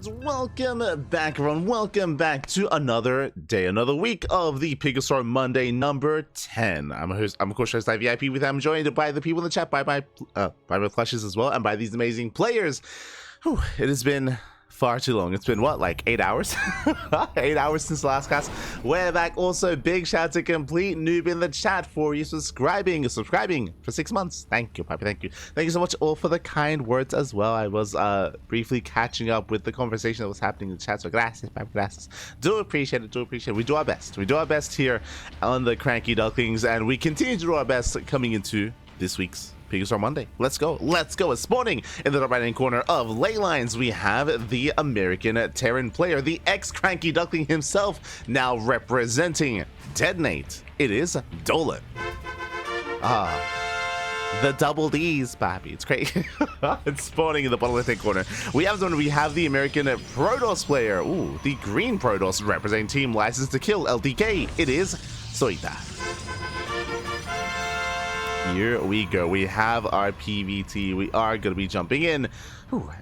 and welcome back, everyone. Welcome back to another day, another week of the PiGosaur Monday number 10. I'm of course host TvP. With I'm joined by the people in the chat, by my plushes as well, and by these amazing players. Whew, it has been far too long. It's been what, like 8 hours? 8 hours since the last cast. We're back. Also, big shout out to Complete Noob in the chat for you subscribing for 6 months. Thank you, Papi. Thank you so much all for the kind words as well. I was briefly catching up with the conversation that was happening in the chat, so gracias, Papi, gracias. Do appreciate it. We do our best here on the Cranky Ducklings, and we continue to do our best coming into this week's PiGosaur Monday. Let's go. Spawning in the top right hand corner of ley lines, we have the American Terran player, the ex-Cranky Duckling himself, now representing Detonate. It is Dolan. The double D's, Papi. It's crazy. It's spawning in the bottom left hand corner. We have the American Protoss player. Ooh, the green Protoss representing Team License to Kill, LDK. It is Soita. Here we go. We have our PVT. We are going to be jumping in.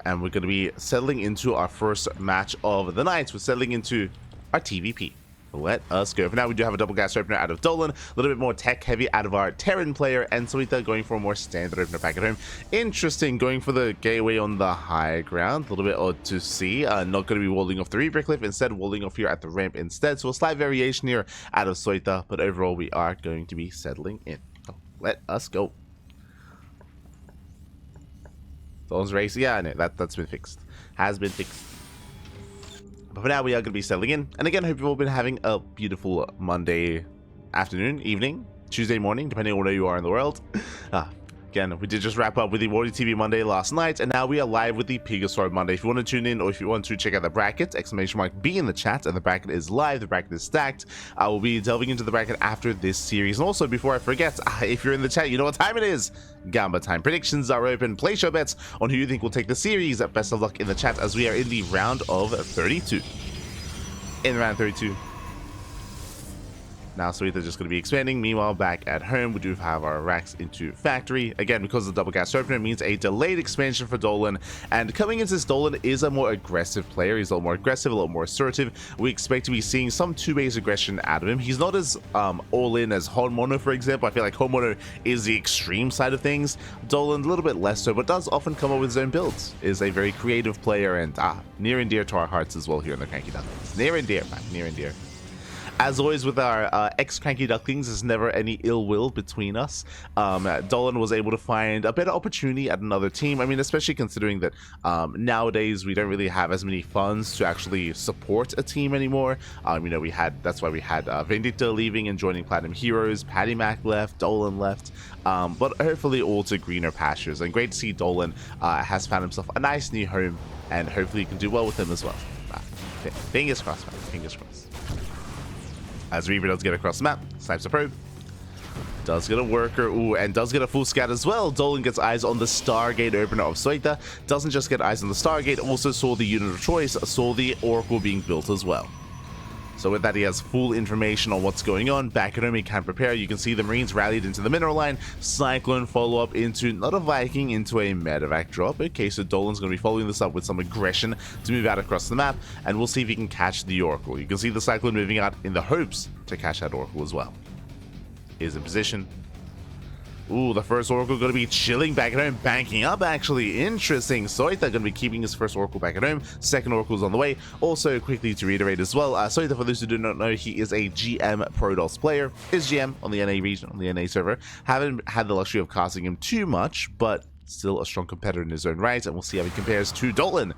And we're going to be settling into our first match of the night. We're settling into our TvP. Let us go. For now, we do have a double gas opener out of Dolan, a little bit more tech heavy out of our Terran player, and Soita going for a more standard opener back at home. Interesting, going for the gateway on the high ground. A little bit odd to see. Not going to be walling off the Reaper Cliff, instead walling off here at the ramp instead. So a slight variation here out of Soita, but overall we are going to be settling in. Let us go. Dolan's race. Yeah, I know. That's been fixed. Has been fixed. But for now, we are going to be settling in. And again, hope you've all been having a beautiful Monday afternoon, evening, Tuesday morning, depending on where you are in the world. Again, we did just wrap up with the Warrior TV Monday last night, and now we are live with the PiGosaur Monday. If you want to tune in, or if you want to check out the bracket, !B in the chat, and the bracket is live, the bracket is stacked. I will be delving into the bracket after this series. And also, before I forget, if you're in the chat, you know what time it is. Gamba time. Predictions are open. Place your bets on who you think will take the series. Best of luck in the chat as we are in the round of 32. In round 32. Now Soita just going to be expanding. Meanwhile, back at home, we do have our racks into factory. Again, because of the double gas opener, means a delayed expansion for Dolan. And coming into this, Dolan is a more aggressive player. He's a little more aggressive, a little more assertive. We expect to be seeing some two-base aggression out of him. He's not as all-in as Mono, for example. I feel like Mono is the extreme side of things. Dolan, a little bit less so, but does often come up with his own builds. Is a very creative player and near and dear to our hearts as well here in the Cranky Ducklings. Near and dear, man. Near and dear. As always with our ex-Cranky Ducklings, there's never any ill will between us. Dolan was able to find a better opportunity at another team. I mean, especially considering that nowadays we don't really have as many funds to actually support a team anymore. You know, that's why we had Vendita leaving and joining Platinum Heroes. Patty Mac left, Dolan left. But hopefully all to greener pastures. And great to see Dolan has found himself a nice new home, and hopefully you can do well with him as well. Fingers crossed, man. Fingers crossed. As Reaper does get across the map, snipes a probe, does get a worker, and does get a full scout as well. Dolan gets eyes on the Stargate opener of Soita. Doesn't just get eyes on the Stargate, also saw the unit of choice, saw the Oracle being built as well. So with that, he has full information on what's going on. Back at home, he can prepare. You can see the Marines rallied into the mineral line. Cyclone follow-up into, not a Viking, into a medevac drop. Okay, so Dolan's going to be following this up with some aggression to move out across the map, and we'll see if he can catch the Oracle. You can see the Cyclone moving out in the hopes to catch that Oracle as well. Is in position. Ooh, the first Oracle going to be chilling back at home, banking up actually. Interesting. Soita going to be keeping his first Oracle back at home. Second Oracle's on the way. Also, quickly to reiterate as well, Soita, for those who do not know, he is a GM Protoss player. His GM on the NA region, on the NA server. Haven't had the luxury of casting him too much, but still a strong competitor in his own right, and we'll see how he compares to Dolan.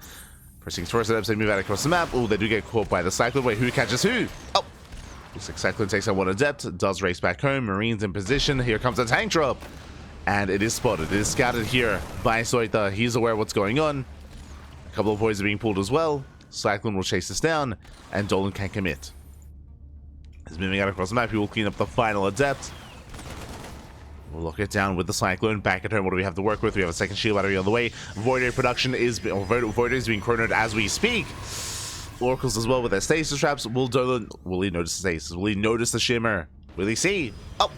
First things first, they move out across the map. Oh, they do get caught by the Cyclone. Wait, who catches who? Oh! Looks like Cyclone takes out one Adept, does race back home. Marines in position. Here comes a tank drop. And it is spotted. It is scouted here by Soita. He's aware of what's going on. A couple of boys are being pulled as well. Cyclone will chase this down, and Dolan can't commit. He's moving out across the map. He will clean up the final Adept. We'll lock it down with the Cyclone. Back at home, what do we have to work with? We have a second shield battery on the way. Voider production is being chronoed as we speak. Oracles as well with their stasis traps. Will he notice the stasis? Will he notice the shimmer? Will he see? Oh!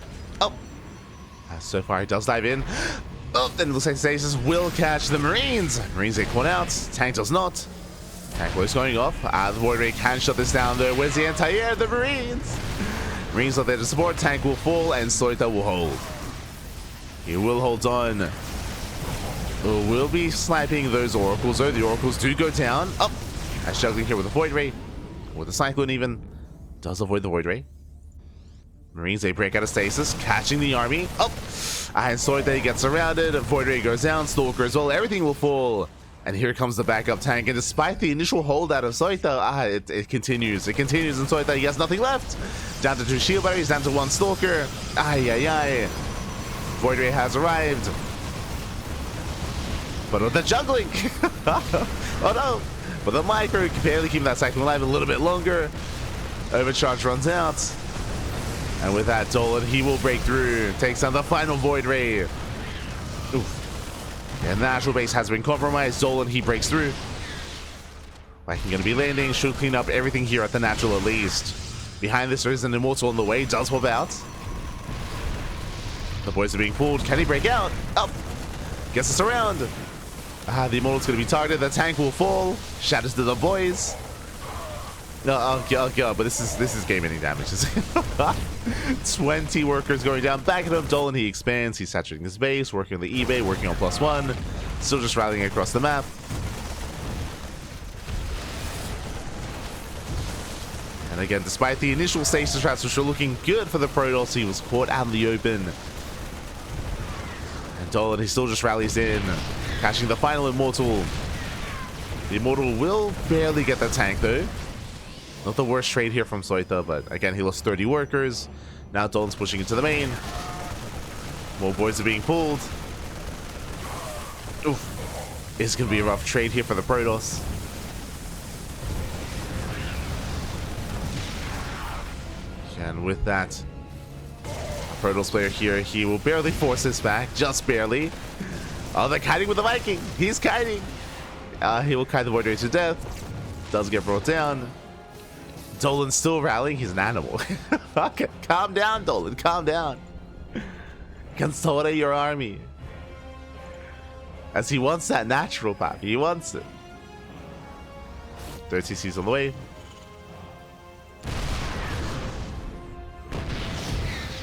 So far, he does dive in. Oh, then it looks like stasis will catch the Marines. Marines get caught out. Tank does not. Tank voice going off. The Void Ray can shut this down though. Where's the anti-air? The Marines! Marines are there to support. Tank will fall and Soita will hold. He will hold on. We'll be sniping those oracles though. The oracles do go down. Up! Juggling here with a Void Ray. With a Cyclone even. Does avoid the Void Ray. Marines, they break out of stasis. Catching the army. Up! And Soita gets surrounded. Void Ray goes down. Stalker as well. Everything will fall. And here comes the backup tank. And despite the initial holdout of Soita, it continues. It continues in Soita. He has nothing left. Down to 2 shield batteries. Down to 1 Stalker. Void Ray has arrived. But with the juggling. Oh no. But the micro can barely keep that cycle alive a little bit longer. Overcharge runs out. And with that, Dolan, he will break through. Takes down the final Void Ray. Oof. And the natural base has been compromised. Dolan, he breaks through. Viking going to be landing. Should clean up everything here at the natural at least. Behind this, there is an Immortal on the way. Does pop out. The boys are being pulled. Can he break out? Up. Gets us around. The Immortal's going to be targeted. The tank will fall. Shatters to the boys. No, oh god, but this is game-ending damage. 20 workers going down. Back at him, Dolan, he expands. He's saturating his base, working on the eBay, working on +1. Still just rallying across the map. And again, despite the initial stasis traps, which were looking good for the Protoss, he was caught out in the open. And Dolan, he still just rallies in, catching the final Immortal. The Immortal will barely get the tank, though. Not the worst trade here from Soita, but again, he lost 30 workers. Now Dolan's pushing into the main. More boys are being pulled. Oof. It's going to be a rough trade here for the Protoss. And with that, Protoss player here, he will barely force this back. Just barely. Oh, they're kiting with the Viking. He's kiting. He will kite the Void Ray to death. Does get brought down. Dolan's still rallying. He's an animal. Okay, calm down, Dolan. Calm down. Consolidate your army. As he wants that natural path. He wants it. 30 CC's on the way.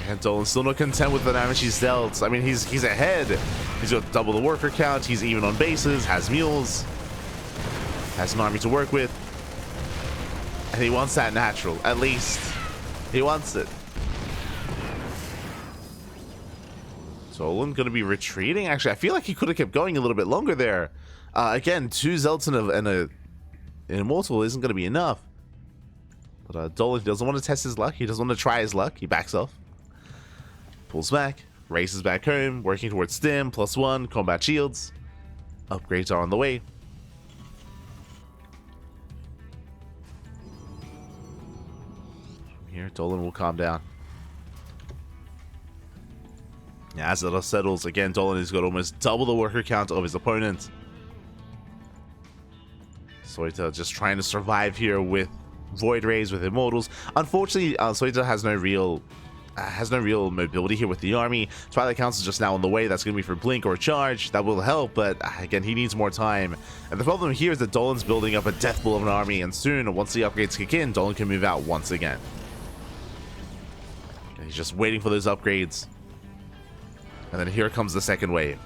And Dolan's still not content with the damage he's dealt. I mean, he's ahead. He's got double the worker count. He's even on bases. Has mules. Has an army to work with. And he wants that natural, at least. He wants it. Dolan going to be retreating. Actually, I feel like he could have kept going a little bit longer there. Again, 2 Zelts and an Immortal isn't going to be enough. But Dolan doesn't want to test his luck. He doesn't want to try his luck. He backs off. Pulls back. Races back home. Working towards stim. +1. Combat shields. Upgrades are on the way. Here, Dolan will calm down. As it settles, again, Dolan has got almost double the worker count of his opponent. Soita just trying to survive here with Void Rays, with Immortals. Unfortunately, Soita has no real mobility here with the army. Twilight Council is just now on the way. That's going to be for Blink or Charge. That will help, but again, he needs more time. And the problem here is that Dolan's building up a death blow of an army, and soon, once the upgrades kick in, Dolan can move out once again. He's just waiting for those upgrades. And then here comes the second wave.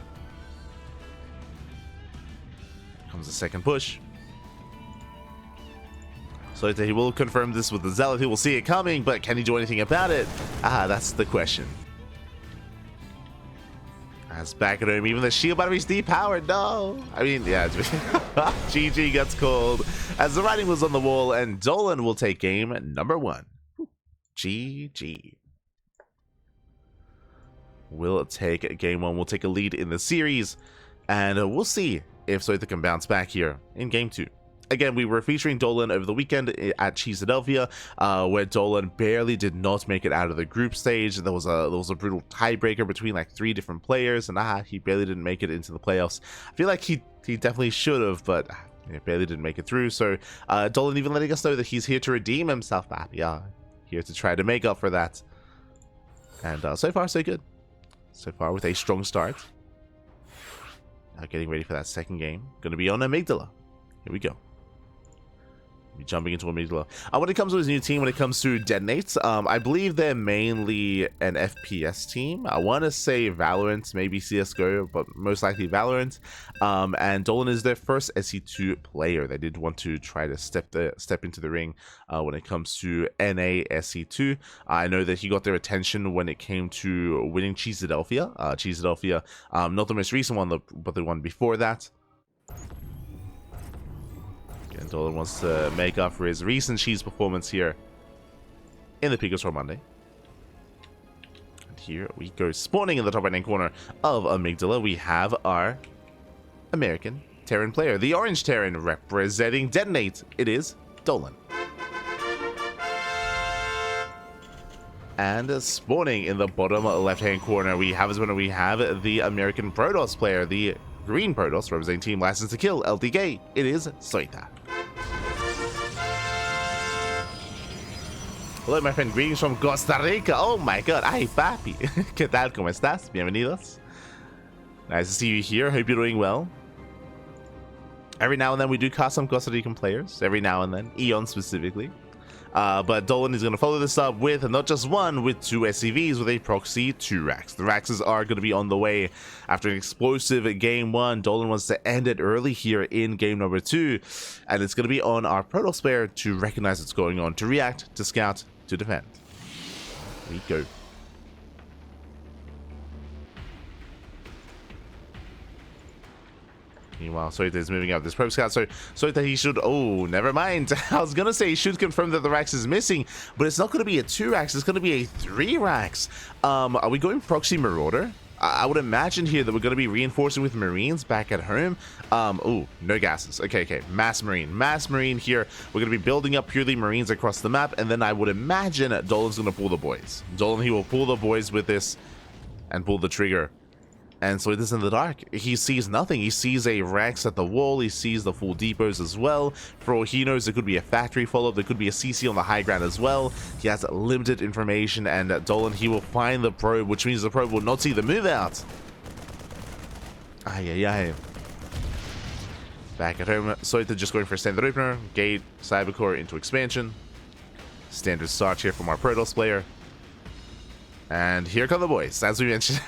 Comes the second push. So he will confirm this with the Zealot. He will see it coming, but can he do anything about it? That's the question. As back at home, even the shield battery's depowered. No! I mean, yeah. GG gets called as the writing was on the wall, and Dolan will take game number 1. GG. We'll take game 1. We'll take a lead in the series, and we'll see if Soita can bounce back here in game 2. Again, we were featuring Dolan over the weekend at Cheesadelphia, where Dolan barely did not make it out of the group stage. There was a brutal tiebreaker between like 3 different players, and he barely didn't make it into the playoffs. I feel like he definitely should have, but he barely didn't make it through. So Dolan even letting us know that he's here to redeem himself back. Yeah, here to try to make up for that. And so far, so good. So far with a strong start. Now getting ready for that second game. Going to be on Amygdala. Here we go. jumping into amygdala. When it comes to his new team, when it comes to detonates, I believe they're mainly an FPS team. I want to say Valorant, maybe CSGO, but most likely Valorant. And Dolan is their first SE2 player. They did want to try to step into the ring when it comes to NA SE2. I know that he got their attention when it came to winning Cheeseadelphia. Cheeseadelphia, not the most recent one, but the one before that. And Dolan wants to make up for his recent cheese performance here in the PiGosaur Monday. And here we go. Spawning in the top right-hand corner of Amygdala, we have our American Terran player. The orange Terran representing Detonate. It is Dolan. And spawning in the bottom left-hand corner, we have the American Protoss player, the green Protoss, representing Team License to Kill, LTK. It is Soita. Hello, my friend. Greetings from Costa Rica. Oh my god. Ay, papi. ¿Qué tal? ¿Cómo estás? Bienvenidos. Nice to see you here. Hope you're doing well. Every now and then we do cast some Costa Rican players. Every now and then. Eon specifically. But Dolan is going to follow this up with not just one, with two SCVs with a proxy 2 racks. The racks are going to be on the way after an explosive game 1. Dolan wants to end it early here in game number 2. And it's going to be on our Protoss player to recognize what's going on, to react, to scout, to defend. Here we go. Meanwhile, Soita is moving up this probe scout, so Soita, he should... Oh, never mind. I was going to say he should confirm that the racks is missing, but it's not going to be a 2 racks, it's going to be a 3 racks. Are we going proxy marauder? I would imagine here that we're going to be reinforcing with Marines back at home. Oh, no gases. Okay. Mass Marine here. We're going to be building up purely Marines across the map, and then I would imagine Dolan's going to pull the boys. Dolan, he will pull the boys with this and pull the trigger. And so it is in the dark. He sees nothing. He sees a Rex at the wall. He sees the full depots as well. For all he knows, there could be a factory follow-up. There could be a CC on the high ground as well. He has limited information, and Dolan, he will find the probe, which means the probe will not see the move out. Ay. Back at home, Soita just going for a standard opener. Gate, Cybercore into expansion. Standard start here from our Protoss player. And here come the boys. As we mentioned,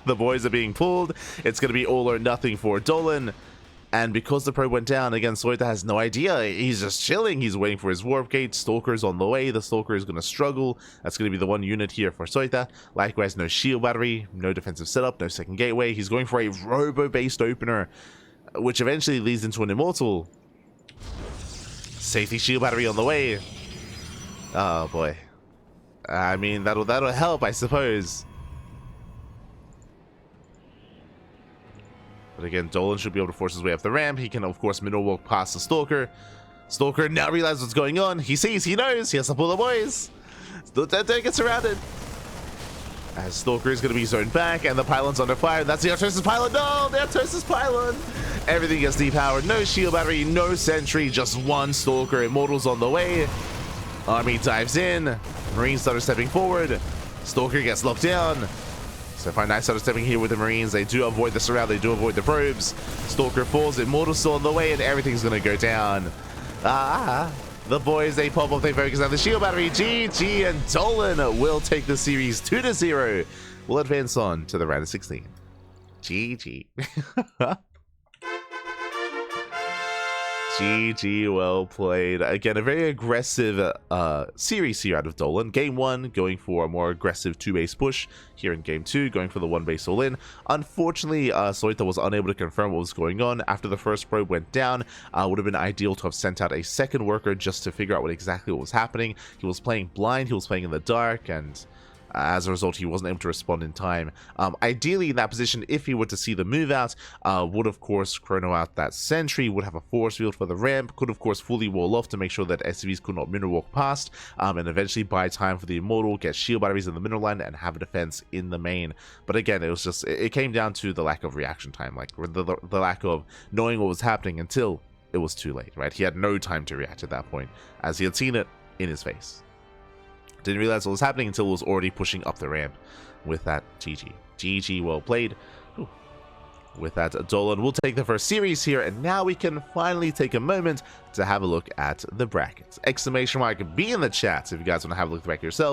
the boys are being pulled. It's going to be all or nothing for Dolan. And because the probe went down, again, Soita has no idea. He's just chilling. He's waiting for his warp gate. Stalker's on the way. The Stalker is going to struggle. That's going to be the one unit here for Soita. Likewise, no shield battery, no defensive setup, no second gateway. He's going for a robo-based opener, which eventually leads into an immortal. Safety shield battery on the way. Oh, boy. I mean, that'll help, I suppose. But again, Dolan should be able to force his way up the ramp. He can, of course, middle walk past the Stalker. Stalker now realizes what's going on. He sees, he knows. He has to pull the boys. Don't get surrounded. As Stalker is going to be zoned back, and the pylon's under fire. That's the Artosis pylon. No, the Artosis pylon. Everything gets depowered. No shield battery, no sentry, just one Stalker. Immortals on the way. Army dives in. Marines started stepping forward. Stalker gets locked down. So Fine started stepping here with the Marines. They do avoid the surround. They do avoid the probes. Stalker falls. Immortal still on the way, and everything's going to go down. The boys, they pop up. They focus on the shield battery. GG, and Dolan will take the series 2-0. We'll advance on to the round of 16. GG. GG, well played. Again, a very aggressive series here out of Dolan. Game 1, going for a more aggressive 2-base push. Here in Game 2, going for the 1-base all-in. Unfortunately, Soita was unable to confirm what was going on. After the first probe went down, would have been ideal to have sent out a second worker just to figure out what was happening. He was playing blind, he was playing in the dark, and... as a result, he wasn't able to respond in time. Ideally, in that position, if he were to see the move out, would of course chrono out that sentry, would have a force field for the ramp, could of course fully wall off to make sure that SCVs could not mineral walk past, and eventually buy time for the Immortal, get shield batteries in the middle line, and have a defense in the main. But again, it was just, it came down to the lack of reaction time, like the lack of knowing what was happening until it was too late, right? He had no time to react at that point, as he had seen it in his face. Didn't realize what was happening until it was already pushing up the ramp with that GG. GG, well played. Whew. with that, Dolan will take the first series here, and now we can finally take a moment to have a look at the brackets. Exclamation mark B in the chat if you guys want to have a look at the bracket yourselves.